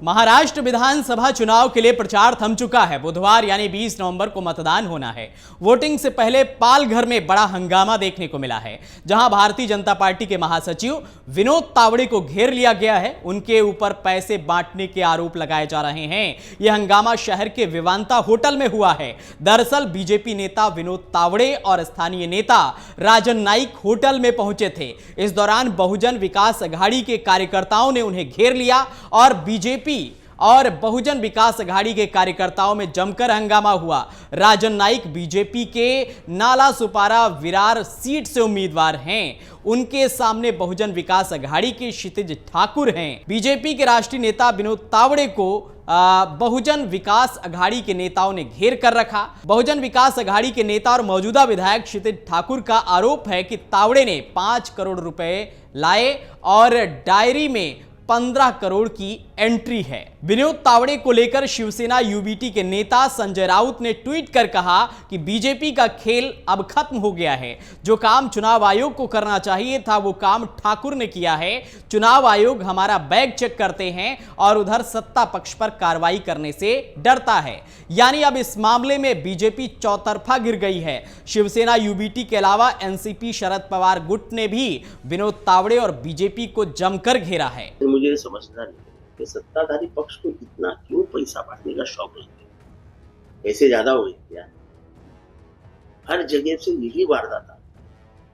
महाराष्ट्र विधानसभा चुनाव के लिए प्रचार थम चुका है। बुधवार यानी 20 नवंबर को मतदान होना है। वोटिंग से पहले पालघर में बड़ा हंगामा देखने को मिला है, जहां भारतीय जनता पार्टी के महासचिव विनोद तावड़े को घेर लिया गया है। उनके ऊपर पैसे बांटने के आरोप लगाए जा रहे हैं। यह हंगामा शहर के विवांता होटल में हुआ है। दरअसल बीजेपी नेता विनोद तावड़े और स्थानीय नेता राजन नाइक होटल में पहुंचे थे। इस दौरान बहुजन विकास अघाड़ी के कार्यकर्ताओं ने उन्हें घेर लिया और बीजेपी और बहुजन विकास अघाड़ी के कार्यकर्ताओं में जमकर हंगामा हुआ। राजन नाइक बीजेपी के नाला सुपारा विरार सीट से उम्मीदवार हैं। उनके सामने बहुजन विकास अघाड़ी के क्षितिज ठाकुर हैं। बीजेपी के राष्ट्रीय नेता विनोद तावड़े को बहुजन विकास अघाड़ी के नेताओं ने घेर कर रखा। बहुजन विकास अघाड़ी के नेता और मौजूदा विधायक क्षितिज ठाकुर का आरोप है कि तावड़े ने 5 करोड़ रुपए लाए और डायरी में 15 करोड़ की एंट्री है। विनोद तावड़े को लेकर शिवसेना यूबीटी के नेता संजय राउत ने ट्वीट कर कहा कि बीजेपी का खेल अब खत्म हो गया है। जो काम चुनाव आयोग को करना चाहिए था वो काम ठाकुर ने किया है। चुनाव आयोग हमारा बैग चेक करते हैं और उधर सत्ता पक्ष पर कार्रवाई करने से डरता है। यानी अब इस मामले में बीजेपी चौतरफा गिर गई है। शिवसेना यूबीटी के अलावा एनसीपी शरद पवार गुट ने भी विनोद तावड़े और बीजेपी को जमकर घेरा है। मुझे समझना नहीं कि सत्ताधारी पक्ष को इतना क्यों पैसा बांटने का शौक है। पैसे ज्यादा हो गए क्या? हर जगह से यही वारदात था,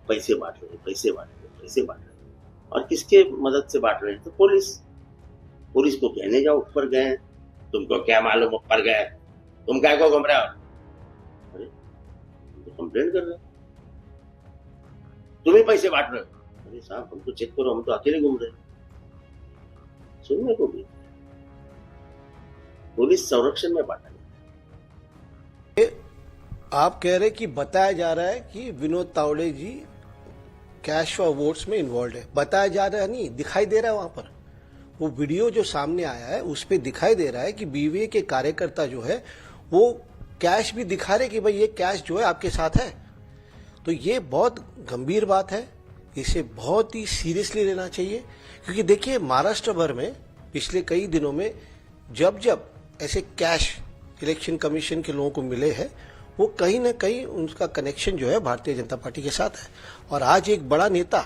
पैसे बांट रहे, पैसे बांट रहे, पैसे बांट रहे। और किसके मदद से बांट रहे हैं? तो पुलिस को कहने जाओ ऊपर गए, तुमको क्या मालूम ऊपर गए, तुम क्या को घूम रहे हो? अरे तो कंप्लेंट कर रहे हो, तुम ही पैसे बांट रहे हो। अरे साहब हमको चेक करो, हम तो अकेले घूम रहे हैं। सुनने को भी पुलिस संरक्षण में बांटा गया। आप कह रहे कि बताया जा रहा है कि विनोद तावड़े जी कैश फॉर वोट्स में इन्वॉल्व है। बताया जा रहा है नहीं, दिखाई दे रहा है। वहां पर वो वीडियो जो सामने आया है उस पर दिखाई दे रहा है कि बीवीए के कार्यकर्ता जो है वो कैश भी दिखा रहे कि भाई ये कैश जो है आपके साथ है। तो ये बहुत गंभीर बात है, इसे बहुत ही सीरियसली लेना चाहिए। क्योंकि देखिए महाराष्ट्र भर में पिछले कई दिनों में जब ऐसे कैश इलेक्शन कमीशन के लोगों को मिले हैं, वो कहीं ना कहीं उनका कनेक्शन जो है भारतीय जनता पार्टी के साथ है। और आज एक बड़ा नेता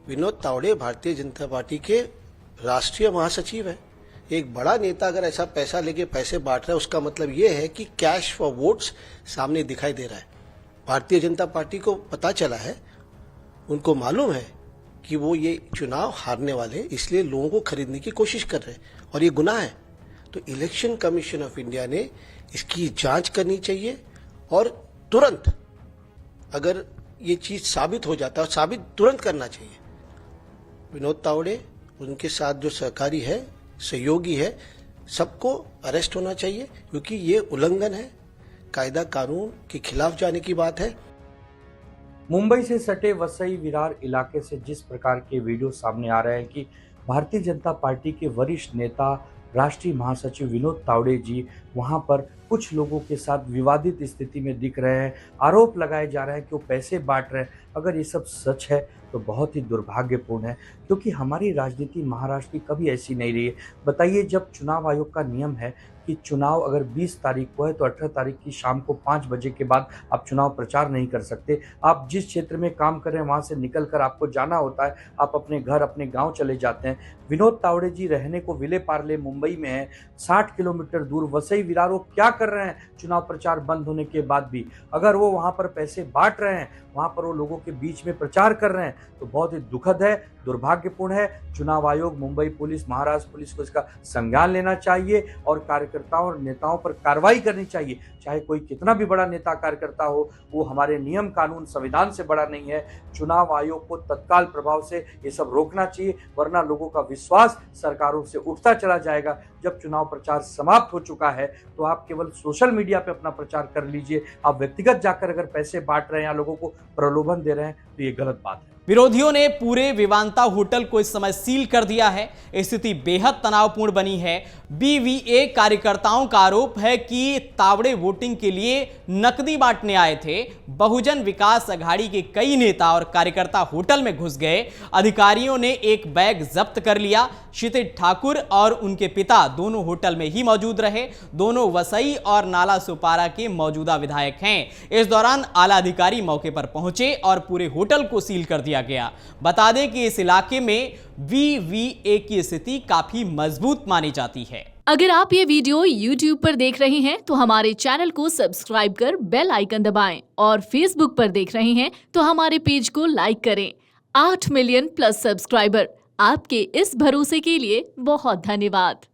विनोद तावड़े भारतीय जनता पार्टी के राष्ट्रीय महासचिव है। एक बड़ा नेता अगर ऐसा पैसा लेके पैसे बांट रहा है, उसका मतलब ये है कि कैश फॉर वोट्स सामने दिखाई दे रहा है। भारतीय जनता पार्टी को पता चला है, उनको मालूम है कि वो ये चुनाव हारने वाले, इसलिए लोगों को खरीदने की कोशिश कर रहे हैं और ये गुनाह है। तो इलेक्शन कमीशन ऑफ इंडिया ने इसकी जांच करनी चाहिए और तुरंत अगर ये चीज साबित हो जाता है, साबित तुरंत करना चाहिए। विनोद तावड़े, उनके साथ जो सहकारी है, सहयोगी है, सबको अरेस्ट होना चाहिए, क्योंकि ये उल्लंघन है, कायदा कानून के खिलाफ जाने की बात है। मुंबई से सटे वसई विरार इलाके से जिस प्रकार के वीडियो सामने आ रहे हैं कि भारतीय जनता पार्टी के वरिष्ठ नेता राष्ट्रीय महासचिव विनोद तावड़े जी वहां पर कुछ लोगों के साथ विवादित स्थिति में दिख रहे हैं, आरोप लगाए जा रहे हैं कि वो पैसे बांट रहे हैं। अगर ये सब सच है तो बहुत ही दुर्भाग्यपूर्ण है, क्योंकि हमारी राजनीति महाराष्ट्र की कभी ऐसी नहीं रही है। बताइए, जब चुनाव आयोग का नियम है कि चुनाव अगर 20 तारीख को है तो 18 तारीख की शाम को 5 बजे के बाद आप चुनाव प्रचार नहीं कर सकते। आप जिस क्षेत्र में काम कर रहे हैं वहां से निकल कर आपको जाना होता है, आप अपने घर अपने गांव चले जाते हैं। विनोद तावड़े जी रहने को विले पार्ले मुंबई में है, 60 किलोमीटर दूर वसई विरार। वो क्या कर रहे हैं चुनाव प्रचार बंद होने के बाद भी? अगर वो वहां पर पैसे बांट रहे हैं, वहां पर वो लोगों के बीच में प्रचार कर रहे हैं, तो बहुत ही दुखद है, दुर्भाग्यपूर्ण है। चुनाव आयोग, मुंबई पुलिस, महाराष्ट्र पुलिस को इसका संज्ञान लेना चाहिए और कार्यकर्ताओं और नेताओं पर कार्रवाई करनी चाहिए। चाहे कोई कितना भी बड़ा नेता कार्यकर्ता हो, वो हमारे नियम कानून संविधान से बड़ा नहीं है। चुनाव आयोग को तत्काल प्रभाव से ये सब रोकना चाहिए, वरना लोगों का विश्वास सरकारों से उठता चला जाएगा। जब चुनाव प्रचार समाप्त हो चुका है तो आप केवल सोशल मीडिया पे अपना प्रचार कर लीजिए। आप व्यक्तिगत जाकर अगर पैसे बांट रहे हैं या लोगों को प्रलोभन दे रहे हैं तो ये गलत बात है। विरोधियों ने पूरे विवांता होटल को इस समय सील कर दिया है। स्थिति बेहद तनावपूर्ण बनी है। बीवीए कार्यकर्ताओं का आरोप है कि तावड़े वोटिंग के लिए नकदी बांटने आए थे। बहुजन विकास अघाड़ी के कई नेता और कार्यकर्ता होटल में घुस गए। अधिकारियों ने एक बैग जब्त कर लिया। क्षितिज ठाकुर और उनके पिता दोनों होटल में ही मौजूद रहे। दोनों वसई और नाला सुपारा के मौजूदा विधायक हैं। इस दौरान आला अधिकारी मौके पर पहुंचे और पूरे होटल को सील कर दिया गया। बता दें कि इस इलाके में वीवीए की स्थिति काफी मजबूत मानी जाती है। अगर आप ये वीडियो YouTube पर देख रहे हैं तो हमारे चैनल को सब्सक्राइब कर बेल आइकन दबाएं और Facebook पर देख रहे हैं तो हमारे पेज को लाइक करें। 8 मिलियन प्लस सब्सक्राइबर, आपके इस भरोसे के लिए बहुत धन्यवाद।